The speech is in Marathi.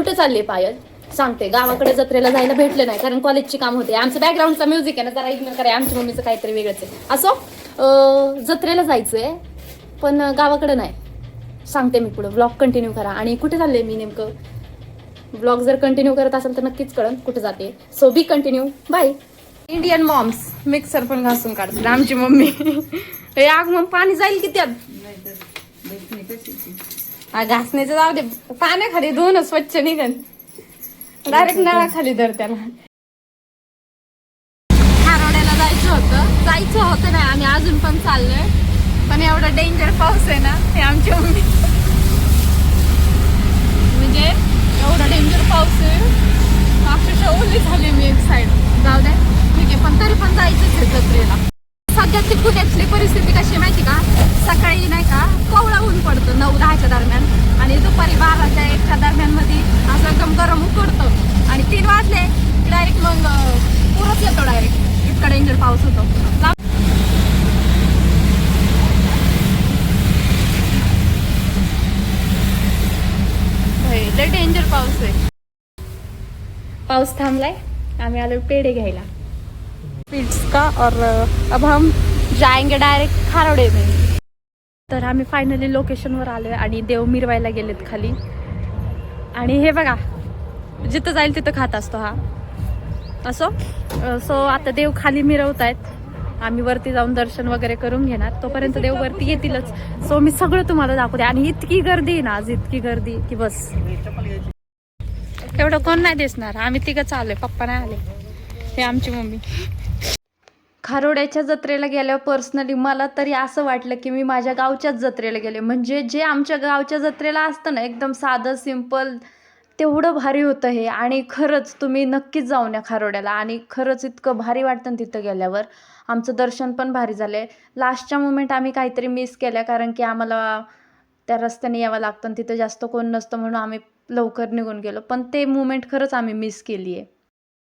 कुठे चालली पायल? सांगते, गावाकडे जत्रेला जायला भेटलं नाही कारण कॉलेजची काम होते. आमचं बॅकग्राऊंडचा म्युझिक आहे ना, जरा इग्नोर करा. आमच्या मम्मीचं काहीतरी वेगळंच आहे. असो, जत्रेला जायचंय पण गावाकडे नाही. सांगते मी पुढं. ब्लॉग कंटिन्यू करा. आणि कुठे चालले मी नेमकं, ब्लॉग जर कंटिन्यू करत असेल तर नक्कीच कळन कुठे जाते. So be continue. Bye. Indian moms mixer पण घासून काढतात आमची मम्मी. हे आग मग पाणी जाईल की त्यात? घासण्याचं जाऊ दे, पाण्याखाली धुवून स्वच्छ निघन. डायरेक्ट नळाखाली धर त्याला. खारोड्याला जायचं होतं ना, आम्ही अजून पण चाललोय. पण एवढा डेंजर पाऊस आहे ना, हे आमची मम्मी म्हणजे एवढा डेंजर पाऊस आहे, अक्षरशः ओली झाली मी एक साईड. जाऊ दे ठीक आहे, पण तरी पण जायचंच आहे जत्रेला. सध्याची पुण्यातली परिस्थिती कशी माहिती का, सकाळी नाही का कोवळा ऊन पडतं 9-10च्या दरम्यान, आणि दुपारी 12-1च्या दरम्यान मध्ये असं एकदम गरम उकडतं, आणि 3 वाजले डायरेक्ट मग पुरच येतो डायरेक्ट. इतका डेंजर पाऊस होतो. लय डेंजर पाऊस आहे. पाऊस थांबलाय, आम्ही आलो पेढे घ्यायला. स्वीट्स का और अब हम जाएंगे डायरेक्ट खारोडे में. तर आम्ही फायनली लोकेशनवर आलोय आणि देव मिरवायला गेलेत खाली. आणि हे बघा, जिथं जाईल तिथं खात असतो हा. सो आता देव खाली मिरवत आहेत. आम्ही वरती जाऊन दर्शन वगैरे करून घेणार. तोपर्यंत देव वरती येतीलच. सो मी सगळं तुम्हाला दाखवते. आणि इतकी गर्दी आहे ना आज, इतकी गर्दी की बस. एवढं कोण नाही दिसणार. आम्ही तिघंच आलोय, पप्पा नाही आले. हे आमची मम्मी. खारोड्याच्या जत्रेला गेल्यावर पर्सनली मला तरी असं वाटलं की मी माझ्या गावच्याच जत्रेला गेले. म्हणजे जे आमच्या गावच्या जत्रेला असतं ना, एकदम साधं सिंपल, तेवढं भारी होतं हे. आणि खरंच तुम्ही नक्कीच जाऊन या खारोड्याला. आणि खरंच इतकं भारी वाटतं ना तिथं गेल्यावर. आमचं दर्शन पण भारी झालंय. लास्टच्या मोमेंट आम्ही काहीतरी मिस केल्या, कारण की आम्हाला त्या रस्त्याने यावं लागतं आणि तिथं जास्त कोण नसतं म्हणून आम्ही लवकर निघून गेलो. पण ते मोमेंट खरंच आम्ही मिस केली आहे.